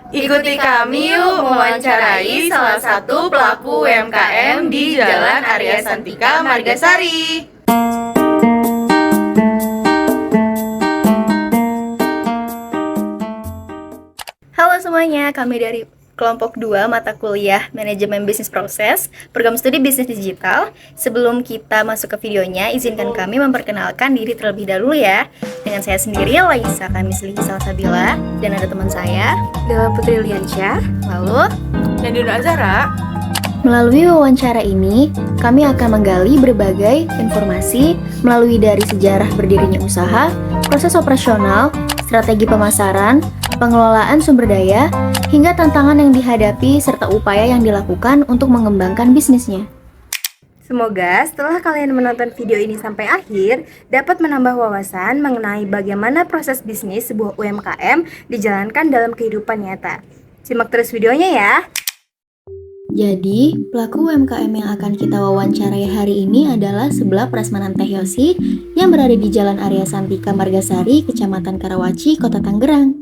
Ikuti kami yuk mewawancarai salah satu pelaku UMKM di Jalan Arya Santika, Margasari. Halo semuanya, kami dari kelompok 2 mata kuliah Manajemen Bisnis Proses, program studi Bisnis Digital. Sebelum kita masuk ke videonya, izinkan kami memperkenalkan diri terlebih dahulu ya. Dengan saya sendiri, Laisa Kamislihi Salsabila, dan ada teman saya, Dela Putri Liansyah, lalu Nadine Azara. melalui wawancara ini, kami akan menggali berbagai informasi melalui dari sejarah berdirinya usaha, proses operasional, strategi pemasaran, pengelolaan sumber daya, hingga tantangan yang dihadapi serta upaya yang dilakukan untuk mengembangkan bisnisnya. semoga setelah kalian menonton video ini sampai akhir, dapat menambah wawasan mengenai bagaimana proses bisnis sebuah UMKM dijalankan dalam kehidupan nyata. Simak terus videonya ya! Jadi, pelaku UMKM yang akan kita wawancarai hari ini adalah Seblak Prasmanan Teh Yosi yang berada di Jalan Arya Santika, Margasari, Kecamatan Karawaci, Kota Tangerang.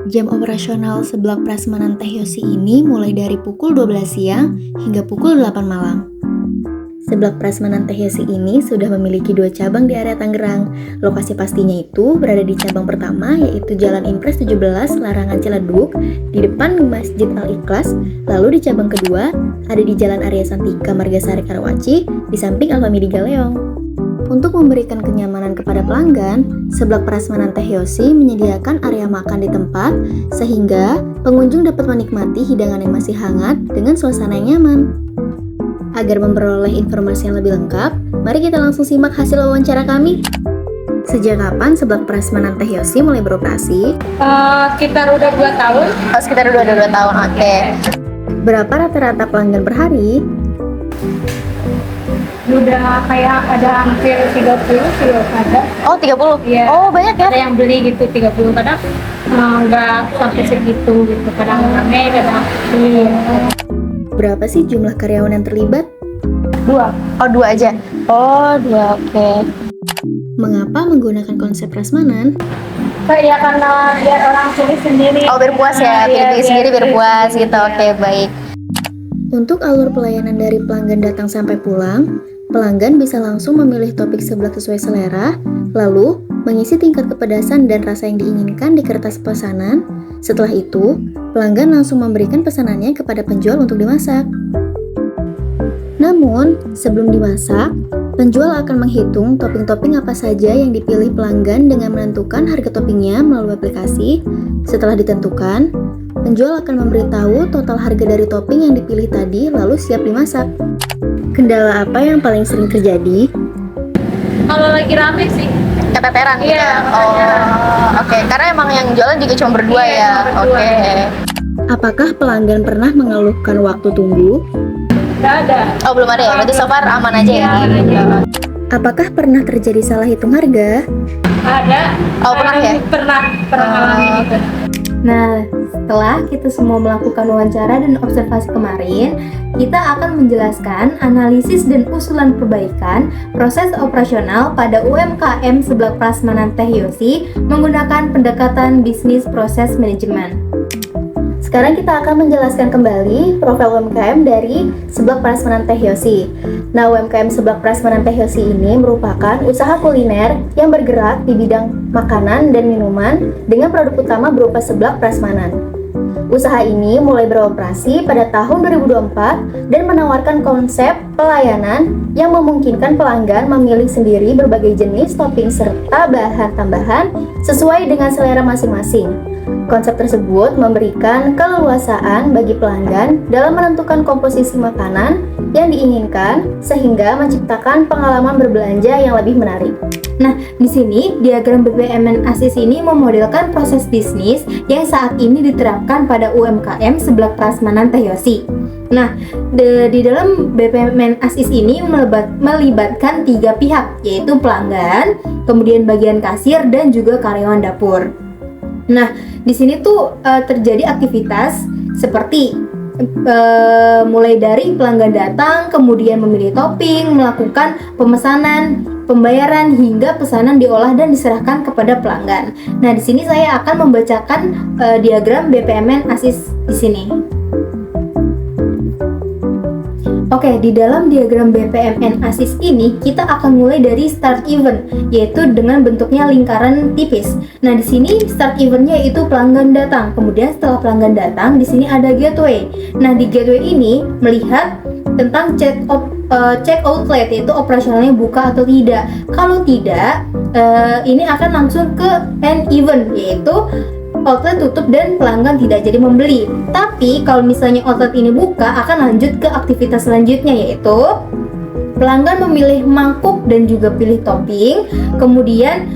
Jam operasional Seblak Prasmanan Teh Yosi ini mulai dari pukul 12 siang hingga pukul 8 malam. Seblak Prasmanan Teh Yosi ini sudah memiliki 2 cabang di area Tangerang. Lokasi pastinya itu berada di cabang pertama yaitu Jalan Impres 17, Larangan Ciledug, di depan Masjid Al-Ikhlas. Lalu di cabang kedua ada di Jalan Arya Santika, Margasari, Karawaci, di samping Alfamidi Galeong. Untuk memberikan kenyamanan kepada pelanggan, Seblak Prasmanan Teh Yosi menyediakan area makan di tempat sehingga pengunjung dapat menikmati hidangan yang masih hangat dengan suasana yang nyaman. Agar memperoleh informasi yang lebih lengkap, mari kita langsung simak hasil wawancara kami. Sejak kapan Seblak Prasmanan Teh Yosi mulai beroperasi? Sekitar udah 2 tahun. Sekitar udah 2 tahun, oke. Berapa rata-rata pelanggan per hari? Udah kayak ada hampir 30 kilo ada. Oh, 30? Iya. Oh, banyak ya? Ada yang beli gitu 30, kadang nggak sampai segitu gitu. Kadang rame, kadang sepi. Berapa sih jumlah karyawan yang terlibat? 2. Oh, 2 aja? Oh, 2, oke. Mengapa menggunakan konsep prasmanan? Kayak karena biar orang pilih sendiri. Oh, biar puas ya, Iya, pilih sendiri biar puas gitu. Iya. Oke, baik. Untuk alur pelayanan dari pelanggan datang sampai pulang, pelanggan bisa langsung memilih topik seblak sesuai selera, lalu mengisi tingkat kepedasan dan rasa yang diinginkan di kertas pesanan. Setelah itu, pelanggan langsung memberikan pesanannya kepada penjual untuk dimasak. Namun, sebelum dimasak, penjual akan menghitung topping-topping apa saja yang dipilih pelanggan dengan menentukan harga toppingnya melalui aplikasi. Setelah ditentukan, penjual akan memberitahu total harga dari topping yang dipilih tadi lalu siap dimasak. Kendala apa yang paling sering terjadi? Kalau lagi rame sih. Keteteran gitu Iya, ya? Oke. Karena emang yang jualan juga cuma berdua Iya, ya? cuma berdua. Oke. Apakah pelanggan pernah mengeluhkan waktu tunggu? Nggak ada. Oh, belum ada ya? Berarti so far aman aja ya? Apakah pernah terjadi salah hitung harga? Ada. Oh, pernah ya? Pernah ngalamin gitu. Nah, setelah kita semua melakukan wawancara dan observasi kemarin, kita akan menjelaskan analisis dan usulan perbaikan proses operasional pada UMKM Seblak Prasmanan Teh Yosi menggunakan pendekatan bisnis proses manajemen. Sekarang kita akan menjelaskan kembali profil UMKM dari Seblak Prasmanan Teh Yosi. Nah, UMKM Seblak Prasmanan Teh Yosi ini merupakan usaha kuliner yang bergerak di bidang makanan dan minuman dengan produk utama berupa seblak prasmanan. Usaha ini mulai beroperasi pada tahun 2024 dan menawarkan konsep pelayanan yang memungkinkan pelanggan memilih sendiri berbagai jenis topping serta bahan tambahan sesuai dengan selera masing-masing. Konsep tersebut memberikan keleluasaan bagi pelanggan dalam menentukan komposisi makanan yang diinginkan sehingga menciptakan pengalaman berbelanja yang lebih menarik. Nah, di sini diagram BPMN ASIS ini memodelkan proses bisnis yang saat ini diterapkan pada UMKM Seblak Prasmanan Teh Yosi. Nah, di dalam BPMN ASIS ini melibatkan 3 pihak, yaitu pelanggan, kemudian bagian kasir, dan juga karyawan dapur. Nah, di sini tuh terjadi aktivitas seperti mulai dari pelanggan datang, kemudian memilih topping, melakukan pemesanan, pembayaran hingga pesanan diolah dan diserahkan kepada pelanggan. Nah, di sini saya akan membacakan diagram BPMN ASIS di sini. Oke, di dalam diagram BPMN ASIS ini kita akan mulai dari start event, yaitu dengan bentuknya lingkaran tipis. Nah, di sini start eventnya itu pelanggan datang. Kemudian setelah pelanggan datang, di sini ada gateway. Nah, di gateway ini melihat tentang check outlet, yaitu operasionalnya buka atau tidak. Kalau tidak, ini akan langsung ke end event, yaitu outlet tutup dan pelanggan tidak jadi membeli. Tapi kalau misalnya outlet ini buka, akan lanjut ke aktivitas selanjutnya, yaitu pelanggan memilih mangkuk dan juga pilih topping. Kemudian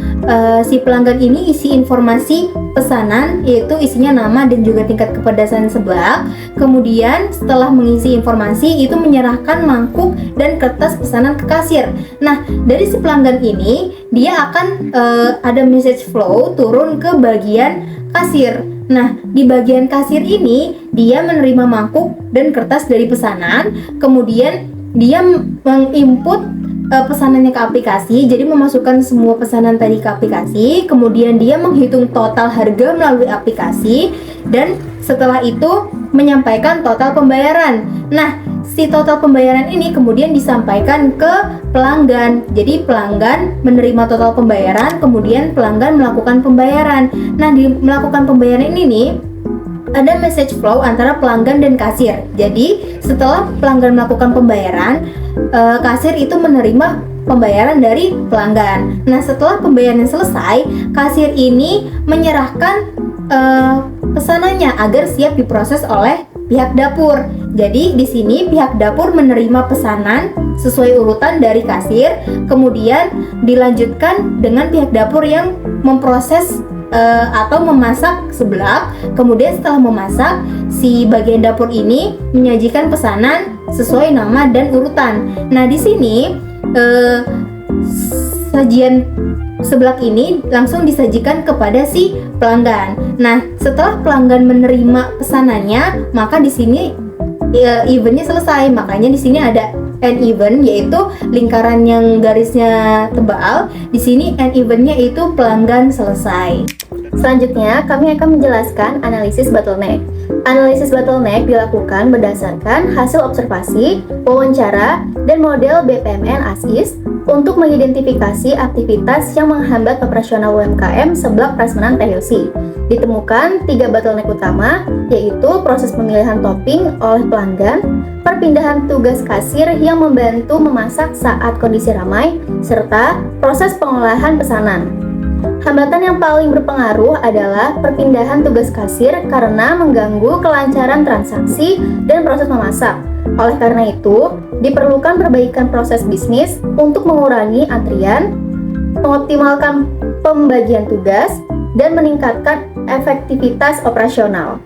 si pelanggan ini isi informasi pesanan, yaitu isinya nama dan juga tingkat kepedasan seblak. Kemudian setelah mengisi informasi itu menyerahkan mangkuk dan kertas pesanan ke kasir. Nah, dari si pelanggan ini dia akan ada message flow turun ke bagian kasir. Nah, di bagian kasir ini dia menerima mangkuk dan kertas dari pesanan. Kemudian dia menginput pesanannya ke aplikasi, jadi memasukkan semua pesanan tadi ke aplikasi. Kemudian dia menghitung total harga melalui aplikasi, dan setelah itu menyampaikan total pembayaran. Nah, si total pembayaran ini kemudian disampaikan ke pelanggan. Jadi pelanggan menerima total pembayaran, kemudian pelanggan melakukan pembayaran. Nah, di melakukan pembayaran ini nih ada message flow antara pelanggan dan kasir. Jadi setelah pelanggan melakukan pembayaran, kasir itu menerima pembayaran dari pelanggan. Nah, setelah pembayaran selesai, kasir ini menyerahkan pesanannya agar siap diproses oleh pihak dapur. Jadi di sini pihak dapur menerima pesanan sesuai urutan dari kasir, kemudian dilanjutkan dengan pihak dapur yang memproses atau memasak seblak. Kemudian setelah memasak, si bagian dapur ini menyajikan pesanan sesuai nama dan urutan. Nah, di sini sajian seblak ini langsung disajikan kepada si pelanggan. Nah, setelah pelanggan menerima pesanannya, maka di sini eventnya selesai. Makanya di sini ada end event, yaitu lingkaran yang garisnya tebal. Di sini end eventnya itu pelanggan selesai. Selanjutnya, kami akan menjelaskan analisis bottleneck. Analisis bottleneck dilakukan berdasarkan hasil observasi, wawancara, dan model BPMN ASIS untuk mengidentifikasi aktivitas yang menghambat operasional UMKM seblak Prasmanan Teh Yosi. Ditemukan 3 bottleneck utama, yaitu proses pemilihan topping oleh pelanggan, perpindahan tugas kasir yang membantu memasak saat kondisi ramai, serta proses pengolahan pesanan. Hambatan yang paling berpengaruh adalah perpindahan tugas kasir karena mengganggu kelancaran transaksi dan proses memasak. Oleh karena itu, diperlukan perbaikan proses bisnis untuk mengurangi antrian, mengoptimalkan pembagian tugas, dan meningkatkan efektivitas operasional.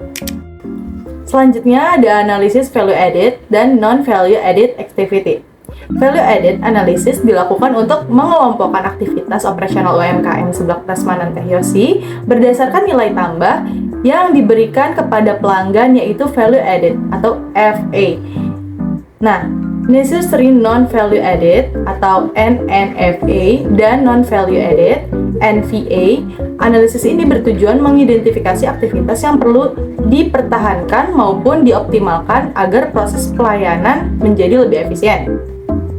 Selanjutnya ada analisis value added dan non-value added activity. Value added analysis dilakukan untuk mengelompokkan aktivitas operasional UMKM seblak Prasmanan Teh Yosi berdasarkan nilai tambah yang diberikan kepada pelanggan, yaitu value added atau FA. Nah, necessary non-value added atau NNFA dan non-value added NVA. Analisis ini bertujuan mengidentifikasi aktivitas yang perlu dipertahankan maupun dioptimalkan agar proses pelayanan menjadi lebih efisien.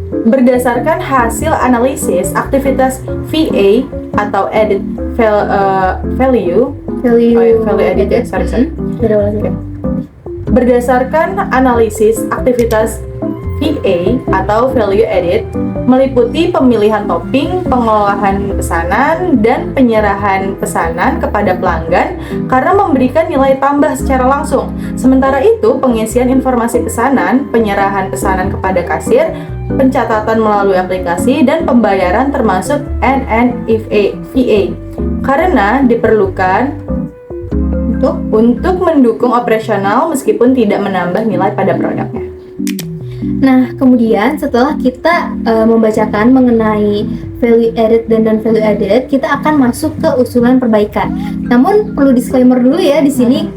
Berdasarkan hasil analisis, aktivitas VA atau added value added ya, sorry. Berdasarkan analisis, aktivitas VA atau value added meliputi pemilihan topping, pengolahan pesanan, dan penyerahan pesanan kepada pelanggan karena memberikan nilai tambah secara langsung. Sementara itu, pengisian informasi pesanan, penyerahan pesanan kepada kasir, pencatatan melalui aplikasi, dan pembayaran termasuk NNFA karena diperlukan untuk mendukung operasional meskipun tidak menambah nilai pada produknya. Nah, kemudian setelah kita membacakan mengenai value added dan non value added, kita akan masuk ke usulan perbaikan. Namun perlu disclaimer dulu ya di sini,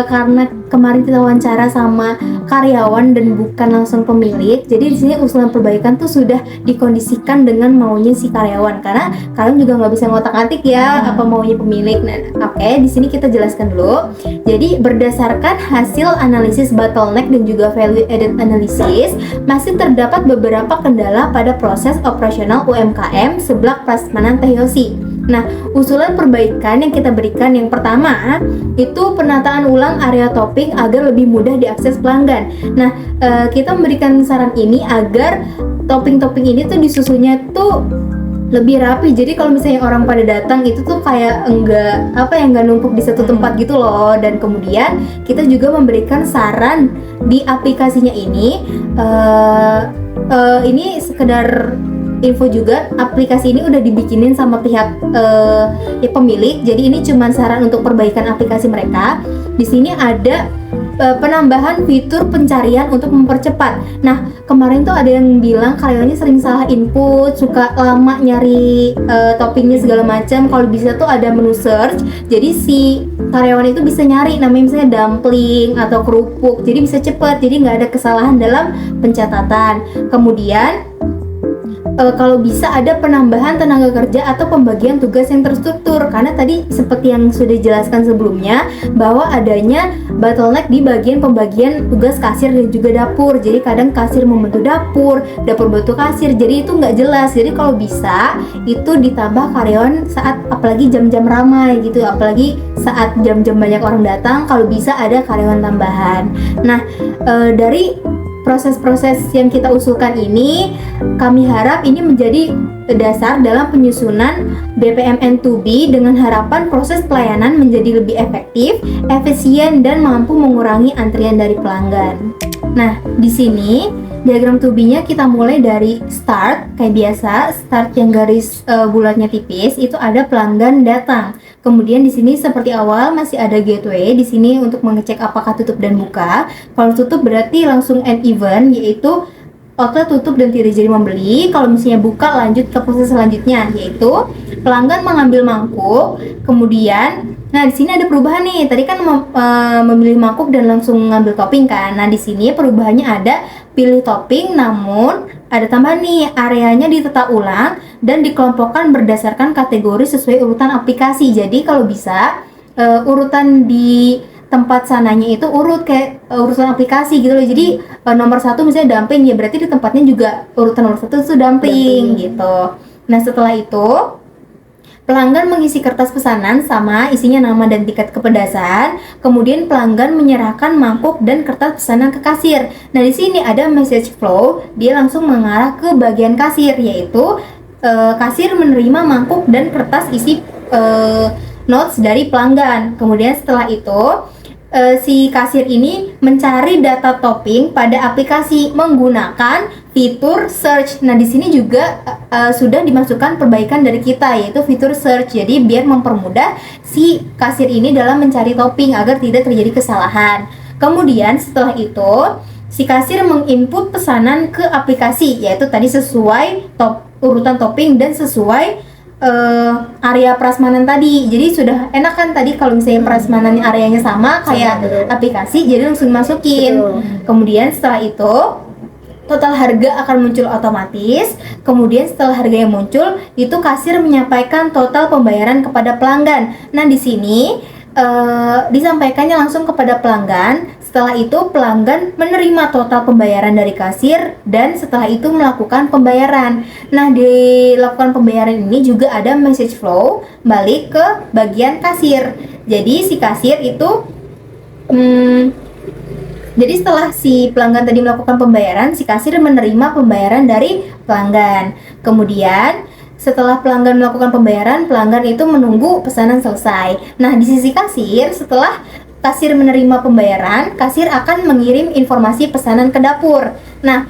karena kemarin kita wawancara sama karyawan dan bukan langsung pemilik. Jadi di sini usulan perbaikan tuh sudah dikondisikan dengan maunya si karyawan, karena kalian juga nggak bisa ngotak-atik ya apa maunya pemilik. Nah, oke, di sini kita jelaskan dulu. Jadi berdasarkan hasil analisis bottleneck dan juga value added analysis, masih terdapat beberapa kendala pada proses operasional UMKM Seblak Prasmanan Teh Yosi. Nah, usulan perbaikan yang kita berikan yang pertama itu penataan ulang area topping agar lebih mudah diakses pelanggan. Nah, kita memberikan saran ini agar topping-topping ini tuh disusunnya tuh lebih rapi. Jadi kalau misalnya orang pada datang itu tuh kayak enggak numpuk di satu tempat gitu loh. Dan kemudian kita juga memberikan saran di aplikasinya ini. Ini sekedar info juga, aplikasi ini udah dibikinin sama pihak ya pemilik. Jadi ini cuma saran untuk perbaikan aplikasi mereka. Di sini ada penambahan fitur pencarian untuk mempercepat. Nah, kemarin tuh ada yang bilang karyawannya sering salah input, suka lama nyari toppingnya segala macam. Kalau bisa tuh ada menu search, jadi si karyawan itu bisa nyari namanya misalnya dumpling atau kerupuk, jadi bisa cepet, jadi nggak ada kesalahan dalam pencatatan. Kemudian kalau bisa ada penambahan tenaga kerja atau pembagian tugas yang terstruktur, karena tadi seperti yang sudah dijelaskan sebelumnya bahwa adanya bottleneck di bagian pembagian tugas kasir dan juga dapur. Jadi kadang kasir membantu dapur bantu kasir, jadi itu nggak jelas. Jadi kalau bisa itu ditambah karyawan saat apalagi jam-jam ramai gitu, apalagi saat jam-jam banyak orang datang, kalau bisa ada karyawan tambahan. Nah, dari proses-proses yang kita usulkan ini, kami harap ini menjadi dasar dalam penyusunan BPMN2B dengan harapan proses pelayanan menjadi lebih efektif, efisien, dan mampu mengurangi antrian dari pelanggan. Nah, di sini diagram 2B-nya kita mulai dari start, kayak biasa, start yang garis bulatnya tipis, itu ada pelanggan datang. Kemudian di sini seperti awal masih ada gateway di sini untuk mengecek apakah tutup dan buka. Kalau tutup berarti langsung end event, yaitu outlet tutup dan tidak jadi membeli. Kalau misalnya buka lanjut ke proses selanjutnya, yaitu pelanggan mengambil mangkuk. Kemudian, nah di sini ada perubahan nih. Tadi kan memilih mangkuk dan langsung ngambil topping kan. Nah di sini perubahannya ada pilih topping, namun ada tambahan nih, areanya ditata ulang dan dikelompokkan berdasarkan kategori sesuai urutan aplikasi. Jadi kalau bisa urutan di tempat sananya itu urut kayak urutan aplikasi gitu loh. Jadi nomor 1 misalnya dumpling, ya berarti di tempatnya juga urutan nomor 1 itu dumpling gitu. Nah setelah itu pelanggan mengisi kertas pesanan sama isinya nama dan tiket kepedasan. Kemudian pelanggan menyerahkan mangkuk dan kertas pesanan ke kasir. Nah di sini ada message flow, dia langsung mengarah ke bagian kasir, yaitu kasir menerima mangkuk dan kertas isi notes dari pelanggan. Kemudian setelah itu si kasir ini mencari data topping pada aplikasi menggunakan fitur search. Nah, di sini juga sudah dimasukkan perbaikan dari kita, yaitu fitur search. Jadi biar mempermudah si kasir ini dalam mencari topping agar tidak terjadi kesalahan. Kemudian setelah itu si kasir menginput pesanan ke aplikasi, yaitu tadi sesuai urutan topping dan sesuai area prasmanan tadi. Jadi sudah enak kan tadi kalau misalnya prasmanan areanya sama kayak aplikasi, jadi langsung masukin. Kemudian setelah itu total harga akan muncul otomatis. Kemudian setelah harga yang muncul, itu kasir menyampaikan total pembayaran kepada pelanggan. Nah di sini disampaikannya langsung kepada pelanggan. Setelah itu pelanggan menerima total pembayaran dari kasir dan setelah itu melakukan pembayaran. Nah, dilakukan pembayaran ini juga ada message flow balik ke bagian kasir. Jadi si kasir itu jadi setelah si pelanggan tadi melakukan pembayaran, si kasir menerima pembayaran dari pelanggan. Kemudian setelah pelanggan melakukan pembayaran, pelanggan itu menunggu pesanan selesai. Nah, di sisi kasir, setelah kasir menerima pembayaran, kasir akan mengirim informasi pesanan ke dapur. Nah,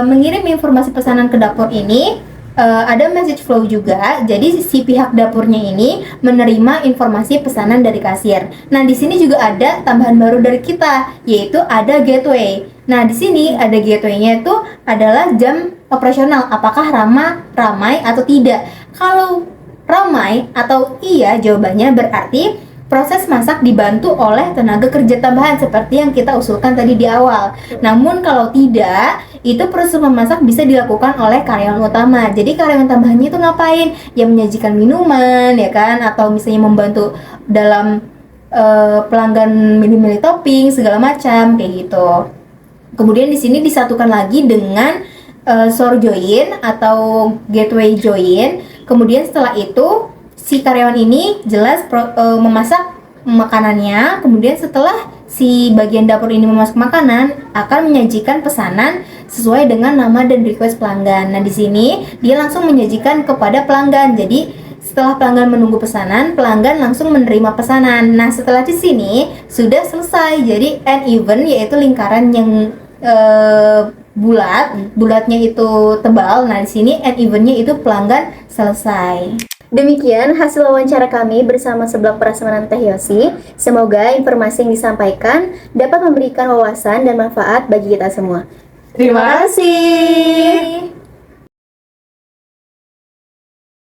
mengirim informasi pesanan ke dapur ini ada message flow juga. Jadi si pihak dapurnya ini menerima informasi pesanan dari kasir. Nah, di sini juga ada tambahan baru dari kita, yaitu ada gateway. Nah, di sini ada gateway-nya itu adalah jam operasional, apakah ramai atau tidak. Kalau ramai atau iya jawabannya, berarti proses masak dibantu oleh tenaga kerja tambahan seperti yang kita usulkan tadi di awal. Namun kalau tidak, itu proses memasak bisa dilakukan oleh karyawan utama. Jadi karyawan tambahannya itu ngapain? Ya menyajikan minuman, ya kan, atau misalnya membantu dalam pelanggan milih-milih topping segala macam kayak gitu. Kemudian di sini disatukan lagi dengan shore join atau gateway join. Kemudian setelah itu si karyawan ini jelas memasak makanannya. Kemudian setelah si bagian dapur ini memasak makanan, akan menyajikan pesanan sesuai dengan nama dan request pelanggan. Nah, di sini dia langsung menyajikan kepada pelanggan. Jadi setelah pelanggan menunggu pesanan, pelanggan langsung menerima pesanan. Nah, setelah di sini sudah selesai. Jadi end event yaitu lingkaran yang bulatnya itu tebal. Nah, di sini end eventnya itu pelanggan selesai. Demikian hasil wawancara kami bersama Seblak Prasmanan Teh Yosi. Semoga informasi yang disampaikan dapat memberikan wawasan dan manfaat bagi kita semua. Terima kasih.